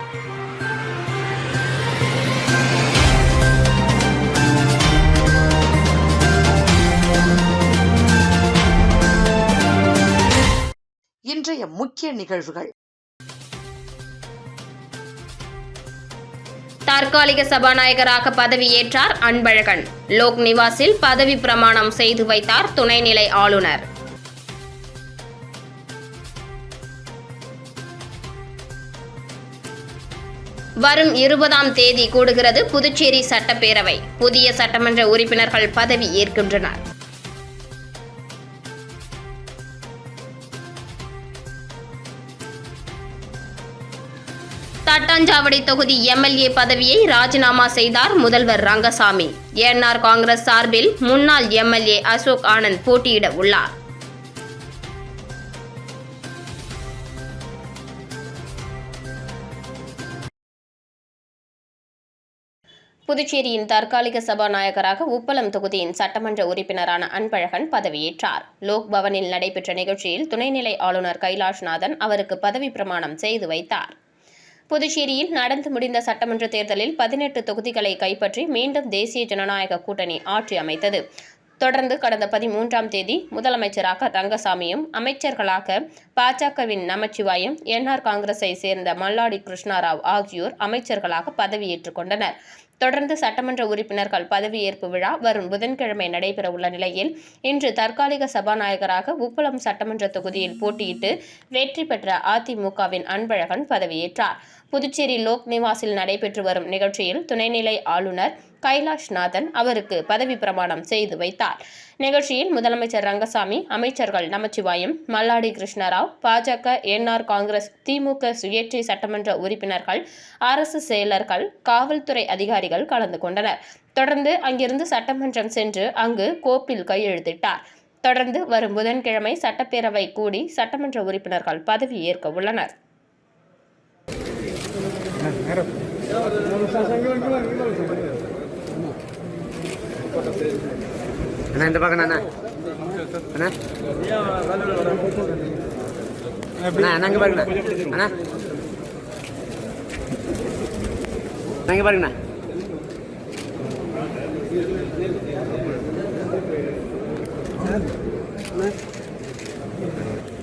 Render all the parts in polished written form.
இன்றைய முக்கிய நிகழ்வுகள். தற்காலிக சபாநாயகராக பதவியேற்றார் அன்பழகன். லோக் நிவாஸில் பதவி பிரமாணம் செய்து வைத்தார் துணைநிலை ஆளுநர். வரும் 20ஆம் தேதி கூடுகிறது புதுச்சேரி சட்டப்பேரவை. புதிய சட்டமன்ற உறுப்பினர்கள் பதவி ஏற்கின்றனர். தட்டாஞ்சாவடி தொகுதி எம்எல்ஏ பதவியை ராஜினாமா செய்தார் முதல்வர் ரங்கசாமி. என்ஆர் காங்கிரஸ் சார்பில் முன்னாள் எம்எல்ஏ அசோக் ஆனந்த் போட்டியிட உள்ளார். புதுச்சேரியின் தற்காலிக சபாநாயகராக உப்பளம் தொகுதியின் சட்டமன்ற உறுப்பினரான அன்பழகன் பதவியேற்றார். லோக் பவனில் நடைபெற்ற நிகழ்ச்சியில் துணைநிலை ஆளுநர் கைலாஷ்நாதன் அவருக்கு பதவி பிரமாணம் செய்து வைத்தார். புதுச்சேரியில் நடந்து முடிந்த சட்டமன்ற தேர்தலில் 18 தொகுதிகளை கைப்பற்றி மீண்டும் தேசிய ஜனநாயக கூட்டணி ஆட்சி அமைத்தது. தொடர்ந்து கடந்த 13ஆம் தேதி முதலமைச்சராக ரங்கசாமியும், அமைச்சர்களாக பாஜகவின் நமச்சிவாயம், என்ஆர் காங்கிரஸை சேர்ந்த மல்லாடி கிருஷ்ணாராவ் ஆகியோர் அமைச்சர்களாக பதவியேற்றுக் கொண்டனர். தொடர்ந்து சட்டமன்ற உறுப்பினர்கள் பதவியேற்பு விழா வரும் புதன்கிழமை நடைபெறவுள்ள நிலையில் இன்று தற்காலிக சபாநாயகராக உப்பளம் சட்டமன்ற தொகுதியில் போட்டியிட்டு வெற்றி பெற்ற அதிமுகவின் அன்பழகன் பதவியேற்றார். புதுச்சேரி லோக் நிவாஸில் நடைபெற்று வரும் நிகழ்ச்சியில் துணைநிலை ஆளுநர் கைலாஷ்நாதன் அவருக்கு பதவி பிரமாணம் செய்து வைத்தார். நிகழ்ச்சியில் முதலமைச்சர் ரங்கசாமி, அமைச்சர்கள் நமச்சிவாயம், மல்லாடி கிருஷ்ணராவ், பாஜக, என்ஆர் காங்கிரஸ், திமுக சுயேட்சை சட்டமன்ற உறுப்பினர்கள், அரசு செயலர்கள், காவல்துறை அதிகாரிகள் கலந்து கொண்டனர். தொடர்ந்து அங்கிருந்து சட்டமன்றம் சென்று அங்கு கோப்பில் கையெழுத்திட்டார். தொடர்ந்து வரும் புதன்கிழமை சட்டப்பேரவை கூடி சட்டமன்ற உறுப்பினர்கள் பதவி ஏற்க உள்ளனர். இந்த பக்கம் அண்ணா அங்கே பாருங்கண்ணா, அண்ணா அங்கே பாருங்கண்ணா.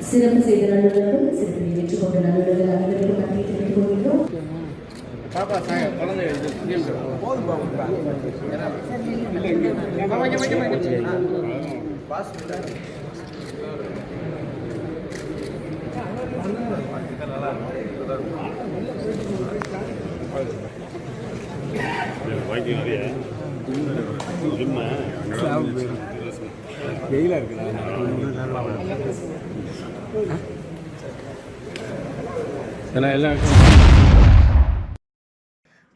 சிறப்பு செய்த நல்லுறவு சிறப்பு வெற்றி கொண்ட நல்லுறவு அனைவருக்கும் நன்றி தெரிவித்துக் கொள்கிறோம்.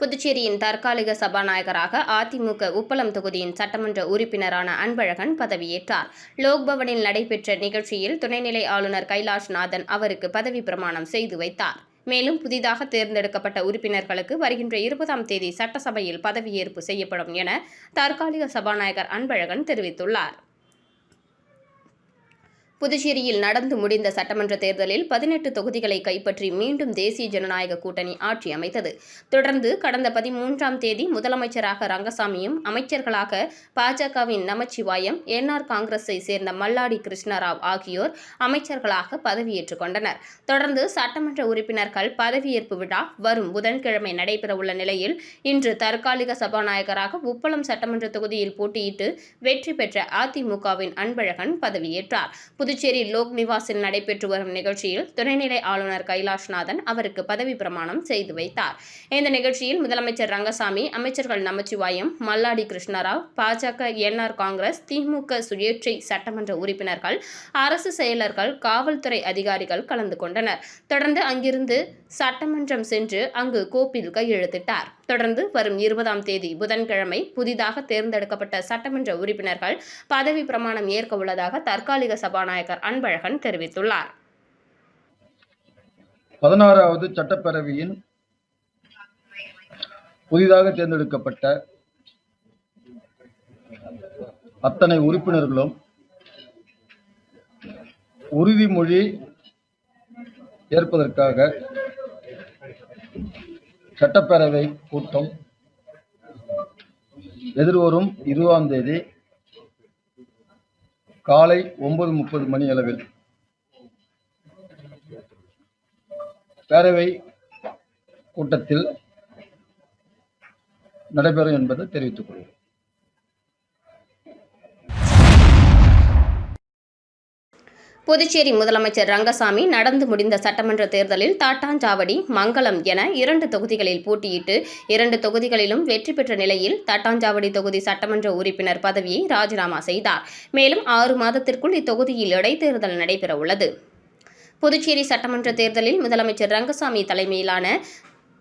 புதுச்சேரியின் தற்காலிக சபாநாயகராக அதிமுக உப்பளம் தொகுதியின் சட்டமன்ற உறுப்பினரான அன்பழகன் பதவியேற்றார். லோக்பவனில் நடைபெற்ற நிகழ்ச்சியில் துணைநிலை ஆளுநர் கைலாஷ்நாதன் அவருக்கு பதவி பிரமாணம் செய்து வைத்தார். மேலும் புதிதாக தேர்ந்தெடுக்கப்பட்ட உறுப்பினர்களுக்கு வருகின்ற 20ஆம் தேதி சட்டசபையில் பதவியேற்பு செய்யப்படும் என தற்காலிக சபாநாயகர் அன்பழகன் தெரிவித்துள்ளார். புதுச்சேரியில் நடந்து முடிந்த சட்டமன்ற தேர்தலில் 18 தொகுதிகளை கைப்பற்றி மீண்டும் தேசிய ஜனநாயக கூட்டணி ஆட்சி அமைத்தது. தொடர்ந்து கடந்த 13ஆம் தேதி முதலமைச்சராக ரங்கசாமியும், அமைச்சர்களாக பாஜகவின் நமச்சிவாயம், என்ஆர் காங்கிரஸை சேர்ந்த மல்லாடி கிருஷ்ணராவ் ஆகியோர் அமைச்சர்களாக பதவியேற்றுக் கொண்டனர். தொடர்ந்து சட்டமன்ற உறுப்பினர்கள் பதவியேற்பு விழா வரும் புதன்கிழமை நடைபெறவுள்ள நிலையில் இன்று தற்காலிக சபாநாயகராக உப்பளம் சட்டமன்ற தொகுதியில் போட்டியிட்டு வெற்றி பெற்ற அதிமுகவின் அன்பழகன் பதவியேற்றார். புதுச்சேரி லோக் நிவாஸில் நடைபெற்று வரும் நிகழ்ச்சியில் துணைநிலை ஆளுநர் கைலாஷ்நாதன் அவருக்கு பதவி பிரமாணம் செய்து வைத்தார். இந்த நிகழ்ச்சியில் முதலமைச்சர் ரங்கசாமி, அமைச்சர்கள் நமச்சிவாயம், மல்லாடி கிருஷ்ணராவ், பாஜக, என்ஆர் காங்கிரஸ், திமுக சுயேட்சை சட்டமன்ற உறுப்பினர்கள், அரசு செயலர்கள், காவல்துறை அதிகாரிகள் கலந்து கொண்டனர். தொடர்ந்து அங்கிருந்து சட்டமன்றம் சென்று அங்கு கோப்பில் கையெழுத்திட்டார். தொடர்ந்து வரும் 20ஆம் தேதி புதன்கிழமை புதிதாக தேர்ந்தெடுக்கப்பட்ட சட்டமன்ற உறுப்பினர்கள் பதவி பிரமாணம் ஏற்க உள்ளதாக தற்காலிக சபாநாயகர் அன்பழகன் தெரிவித்துள்ளார். 16வது சட்டப்பேரவையின் புதிதாக தேர்ந்தெடுக்கப்பட்ட அத்தனை உறுப்பினர்களும் உறுதிமொழி ஏற்பதற்காக சட்டப்பேரவை கூட்டம் எதிர்வரும் 20ஆம் தேதி காலை 9:30 மணி அளவில் பேரவை கூட்டத்தில் நடைபெறும் என்பதை தெரிவித்துக் கொள்கிறேன். புதுச்சேரி முதலமைச்சர் ரங்கசாமி நடந்து முடிந்த சட்டமன்ற தேர்தலில் தட்டாஞ்சாவடி, மங்களம் என 2 தொகுதிகளில் போட்டியிட்டு 2 தொகுதிகளிலும் வெற்றி பெற்ற நிலையில் தட்டாஞ்சாவடி தொகுதி சட்டமன்ற உறுப்பினர் பதவியை ராஜினாமா செய்தார். மேலும் 6 மாதத்திற்குள் இத்தொகுதியில் இடைத்தேர்தல் நடைபெறவுள்ளது. புதுச்சேரி சட்டமன்ற தேர்தலில் முதலமைச்சர் ரங்கசாமி தலைமையிலான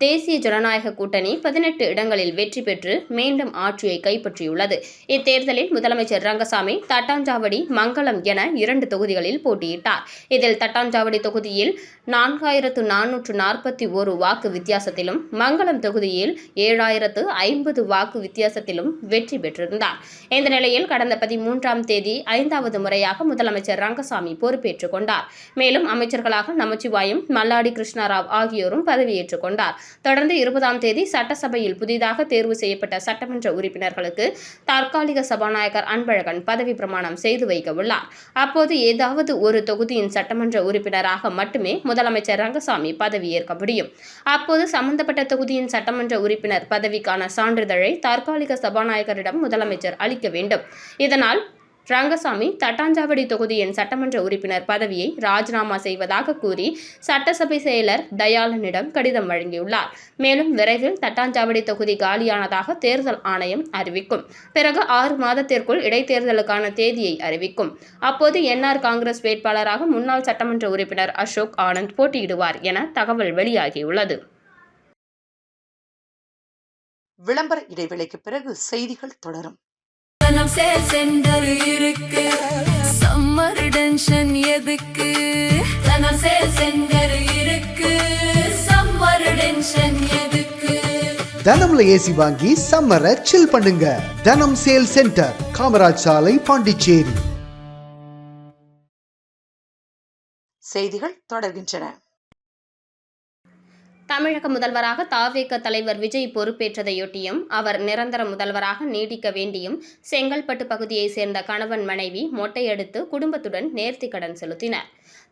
தேசிய ஜனநாயக கூட்டணி 18 இடங்களில் வெற்றி பெற்று மீண்டும் ஆட்சியை கைப்பற்றியுள்ளது. இத்தேர்தலில் முதலமைச்சர் ரங்கசாமி தட்டாஞ்சாவடி, மங்களம் என 2 தொகுதிகளில் போட்டியிட்டார். இதில் தட்டாஞ்சாவடி தொகுதியில் 4441 வாக்கு வித்தியாசத்திலும், மங்களம் தொகுதியில் 7050 வாக்கு வித்தியாசத்திலும் வெற்றி பெற்றிருந்தார். இந்த நிலையில் கடந்த 13ஆம் தேதி 5வது முறையாக முதலமைச்சர் ரங்கசாமி பொறுப்பேற்றுக் கொண்டார். மேலும் அமைச்சர்களாக நமச்சிவாயம், மல்லாடி கிருஷ்ணராவ் ஆகியோரும் பதவியேற்றுக் கொண்டார். தொடர்ந்து 20ஆம் தேதி சட்டசபையில் புதிதாக தேர்வு செய்யப்பட்ட சட்டமன்ற உறுப்பினர்களுக்கு தற்காலிக சபாநாயகர் அன்பழகன் பதவி பிரமாணம் செய்து வைக்க உள்ளார். அப்போது ஏதாவது ஒரு தொகுதியின் சட்டமன்ற உறுப்பினராக மட்டுமே முதலமைச்சர் ரங்கசாமி பதவியேற்க முடியும். அப்போது சம்பந்தப்பட்ட தொகுதியின் சட்டமன்ற உறுப்பினர் பதவிக்கான சான்றிதழை தற்காலிக சபாநாயகரிடம் முதலமைச்சர் அளிக்க வேண்டும். இதனால் ரங்கசாமி தட்டாஞ்சாவடி தொகுதியின் சட்டமன்ற உறுப்பினர் பதவியை ராஜினாமா செய்வதாக கூறி சட்டசபை செயலர் தயாளனிடம் கடிதம் வழங்கியுள்ளார். மேலும் விரைவில் தட்டாஞ்சாவடி தொகுதி காலியானதாக தேர்தல் ஆணையம் அறிவிக்கும். பிறகு 6 மாதத்திற்குள் இடைத்தேர்தலுக்கான தேதியை அறிவிக்கும். அப்போது என்ஆர் காங்கிரஸ் வேட்பாளராக முன்னாள் சட்டமன்ற உறுப்பினர் அசோக் ஆனந்த் போட்டியிடுவார் என தகவல் வெளியாகியுள்ளது. விளம்பர இடைவேளைக்கு பிறகு செய்திகள் தொடரும். தனம் சேல் சென்டர் இருக்கு, சம்மர் டென்ஷன் எதுக்கு? தனம் சேல் சென்டர் இருக்கு, சம்மர் டென்ஷன் எதுக்கு? தனம்ல ஏசி வாங்கி சம்மரை சில் பண்ணுங்க. தனம் சேல் சென்டர், காமராஜ் சாலை, பாண்டிச்சேரி. செய்திகள் தொடர்கின்றன. தமிழக முதல்வராக தவேக தலைவர் விஜய் பொறுப்பேற்றதையொட்டியும் அவர் நிரந்தர முதல்வராக நீடிக்க வேண்டியும் செங்கல்பட்டு பகுதியைச் சேர்ந்த கணவன் மனைவி மொட்டையடித்து குடும்பத்துடன் நேர்த்திக்கடன் செலுத்தினர்.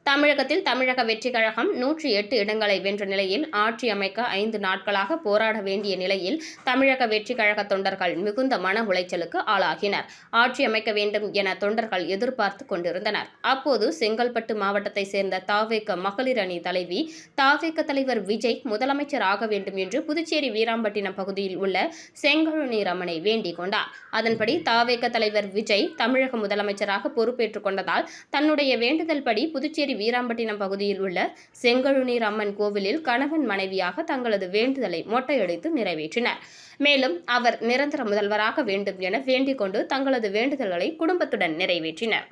தமிழகத்தில் தமிழக வெற்றிக் கழகம் 108 இடங்களை வென்ற நிலையில் ஆட்சி அமைக்க 5 நாட்களாக போராட வேண்டிய நிலையில் தமிழக வெற்றிக் கழக தொண்டர்கள் மிகுந்த மன உளைச்சலுக்கு ஆளாகினர். ஆட்சி அமைக்க வேண்டும் என தொண்டர்கள் எதிர்பார்த்து கொண்டிருந்தனர். அப்போது செங்கல்பட்டு மாவட்டத்தை சேர்ந்த தவேக மகளிர் அணி தலைவி தவேக தலைவர் விஜய் முதலமைச்சர் ஆக வேண்டும் என்று புதுச்சேரி வீராம்பட்டினம் பகுதியில் உள்ள செங்கழுநீர் அம்மனை வேண்டிக் கொண்டார். அதன்படி தவேக தலைவர் விஜய் தமிழக முதலமைச்சராக பொறுப்பேற்றுக் கொண்டதால் தன்னுடைய வேண்டுதல் படி புதுச்சேரி வீராம்பட்டினம் பகுதியில் உள்ள செங்கழுநீர் அம்மன் கோவிலில் கணவன் மனைவியாக தங்களது வேண்டுதலை மொட்டையடித்து நிறைவேற்றினர். மேலும் அவர் நிரந்தர முதல்வராக வேண்டும் என வேண்டிக் கொண்டு தங்களது வேண்டுதல்களை குடும்பத்துடன் நிறைவேற்றினர்.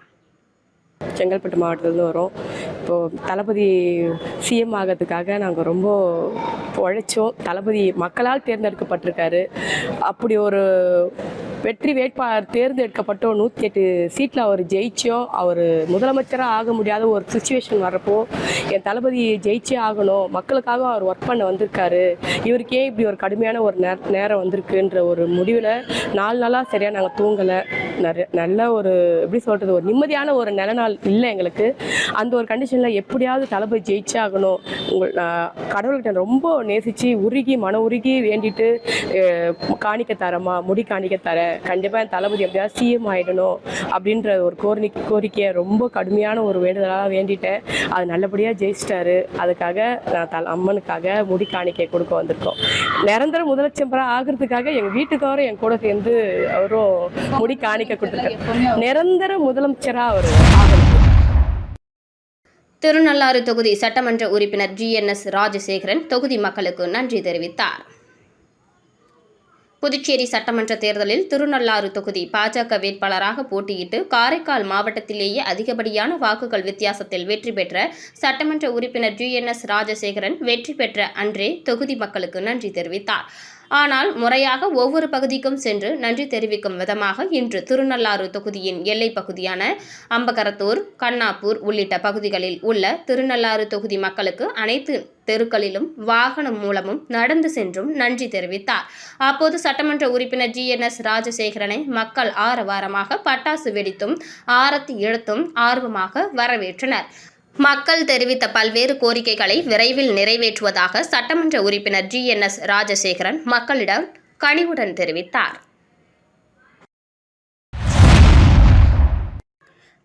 செங்கல்பட்டு மாவட்டத்திலேருந்து வரோம். இப்போது தளபதி சிஎம் ஆகிறதுக்காக நாங்கள் ரொம்ப உழைச்சோம். தளபதி மக்களால் தேர்ந்தெடுக்கப்பட்டிருக்காரு. அப்படி ஒரு வெற்றி வேட்பாளர் தேர்ந்தெடுக்கப்பட்டோம். 108 சீட்டில் அவர் ஜெயிச்சோம். அவர் முதலமைச்சராக ஆக முடியாத ஒரு சுச்சுவேஷன் வர்றப்போ என் தளபதி ஜெயிச்சே ஆகணும், மக்களுக்காக அவர் ஒர்க் பண்ண வந்திருக்காரு, இவருக்கே இப்படி ஒரு கடுமையான ஒரு நேரம் வந்திருக்குன்ற ஒரு முடிவில் 4 நாளாக சரியாக நாங்கள் தூங்கலை. நல்ல ஒரு எப்படி சொல்கிறது, ஒரு நிம்மதியான ஒரு நல்ல நாள் இல்லை எங்களுக்கு. அந்த ஒரு கண்டிஷனில் எப்படியாவது தளபதி ஜெயிச்சே ஆகணும், கடவுள்கிட்ட ரொம்ப நேசித்து மன உருகி வேண்டிட்டு காணிக்க தரமா, முடி காணிக்க தர, கண்டிப்பாக என் தளபதி எப்படியாவது சிஎம் ஆகிடணும் அப்படின்ற ஒரு கோரிக்கையை ரொம்ப கடுமையான ஒரு வேண்டுதலாக வேண்டிட்டேன். அது நல்லபடியாக ஜெயிச்சிட்டாரு. அதுக்காக நான் அம்மனுக்காக முடி காணிக்கை கொடுக்க வந்திருக்கோம். நிரந்தர முதலமைச்சராக ஆகிறதுக்காக எங்கள் வீட்டுக்காரரும் என் கூட சேர்ந்து அவரும் முடி காணிக்க கொடுத்துருக்காரு. நிரந்தர முதலமைச்சராக அவர் ஆகணும். திருநள்ளாறு தொகுதி சட்டமன்ற உறுப்பினர் GNS ராஜசேகரன் தொகுதி மக்களுக்கு நன்றி தெரிவித்தார். புதுச்சேரி சட்டமன்ற தேர்தலில் திருநள்ளாறு தொகுதி பாஜக வேட்பாளராக போட்டியிட்டு காரைக்கால் மாவட்டத்திலேயே அதிகப்படியான வாக்குகள் வித்தியாசத்தில் வெற்றி பெற்ற சட்டமன்ற உறுப்பினர் GNS ராஜசேகரன் வெற்றி பெற்ற அன்றே தொகுதி மக்களுக்கு நன்றி தெரிவித்தார். ஆனால் முறையாக ஒவ்வொரு பகுதிக்கும் சென்று நன்றி தெரிவிக்கும் விதமாக இன்று திருநள்ளாறு தொகுதியின் எல்லைப் பகுதியான அம்பகரத்தூர், கண்ணாப்பூர் உள்ளிட்ட பகுதிகளில் உள்ள திருநள்ளாறு தொகுதி மக்களுக்கு அனைத்து தெருக்களிலும் வாகனம் மூலமும் நடந்து சென்றும் நன்றி தெரிவித்தார். அப்போது சட்டமன்ற உறுப்பினர் GNS ராஜசேகரனை மக்கள் ஆரவாரமாக பட்டாசு வெடித்தும் ஆரத்தி எடுத்தும் ஆர்வமாக வரவேற்றனர். மக்கள் தெரிவித்த பல்வேறு கோரிக்கைகளை விரைவில் நிறைவேற்றுவதாக சட்டமன்ற உறுப்பினர் GNS ராஜசேகரன் மக்களிடம் கனிவுடன் தெரிவித்தார்.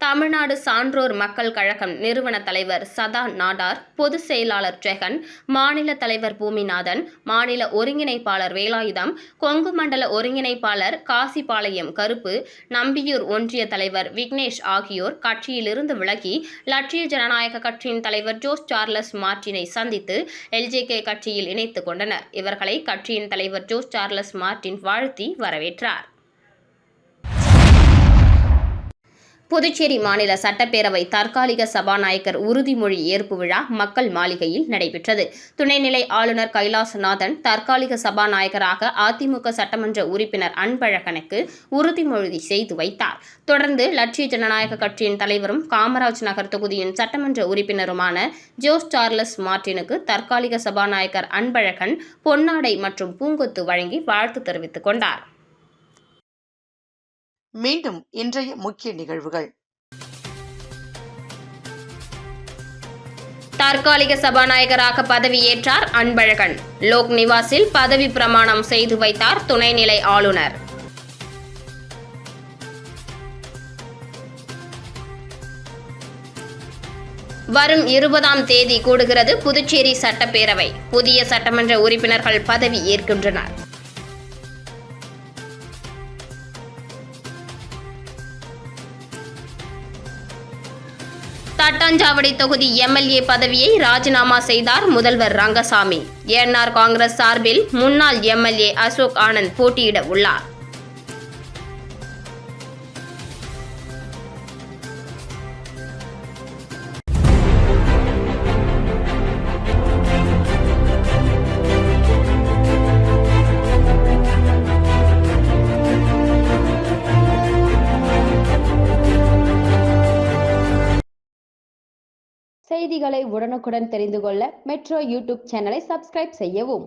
தமிழ்நாடு சான்றோர் மக்கள் கழகம் நிறுவன தலைவர் சதா நாடார், பொதுச் செயலாளர் ஜெகன், மாநில தலைவர் பூமிநாதன், மாநில ஒருங்கிணைப்பாளர் வேலாயுதம், கொங்கு மண்டல ஒருங்கிணைப்பாளர் காசிபாளையம் கருப்பு, நம்பியூர் ஒன்றிய தலைவர் விக்னேஷ் ஆகியோர் கட்சியிலிருந்து விலகி லட்சிய ஜனநாயக கட்சியின் தலைவர் ஜோஸ் சார்லஸ் மார்டினை சந்தித்து LJK கட்சியில் இணைத்துக் கொண்டனர். இவர்களை கட்சியின் தலைவர் ஜோஸ் சார்லஸ் மார்டின் வாழ்த்தி வரவேற்றார். புதுச்சேரி மாநில சட்டப்பேரவை தற்காலிக சபாநாயகர் உறுதிமொழி ஏற்பு விழா மக்கள் மாளிகையில் நடைபெற்றது. துணைநிலை ஆளுநர் கைலாசநாதன் தற்காலிக சபாநாயகராக அதிமுக சட்டமன்ற உறுப்பினர் அன்பழகனுக்கு உறுதிமொழி செய்து வைத்தார். தொடர்ந்து லட்சிய ஜனநாயக கட்சியின் தலைவரும் காமராஜ் நகர் தொகுதியின் சட்டமன்ற உறுப்பினருமான ஜோஸ் சார்லஸ் மார்டினுக்கு தற்காலிக சபாநாயகர் அன்பழகன் பொன்னாடை மற்றும் பூங்கொத்து வழங்கி வாழ்த்து தெரிவித்துக் கொண்டார். மீண்டும் இன்றைய முக்கிய நிகழ்வுகள். தற்காலிக சபாநாயகராக பதவியேற்றார் அன்பழகன். லோக் நிவாஸில் பதவி பிரமாணம் செய்து வைத்தார் துணைநிலை ஆளுநர். வரும் 20ஆம் தேதி கூடுகிறது புதுச்சேரி சட்டப்பேரவை. புதிய சட்டமன்ற உறுப்பினர்கள் பதவி ஏற்கின்றனர். தட்டாஞ்சாவடி தொகுதி MLA பதவியை ராஜினாமா செய்தார் முதல்வர் ரங்கசாமி. NR காங்கிரஸ் சார்பில் முன்னாள் MLA அசோக் ஆனந்த் போட்டியிட உள்ளார். செய்திகளை உடனுக்குடன் தெரிந்து கொள்ள மெட்ரோ யூடியூப் சேனலை சப்ஸ்கிரைப் செய்யவும்.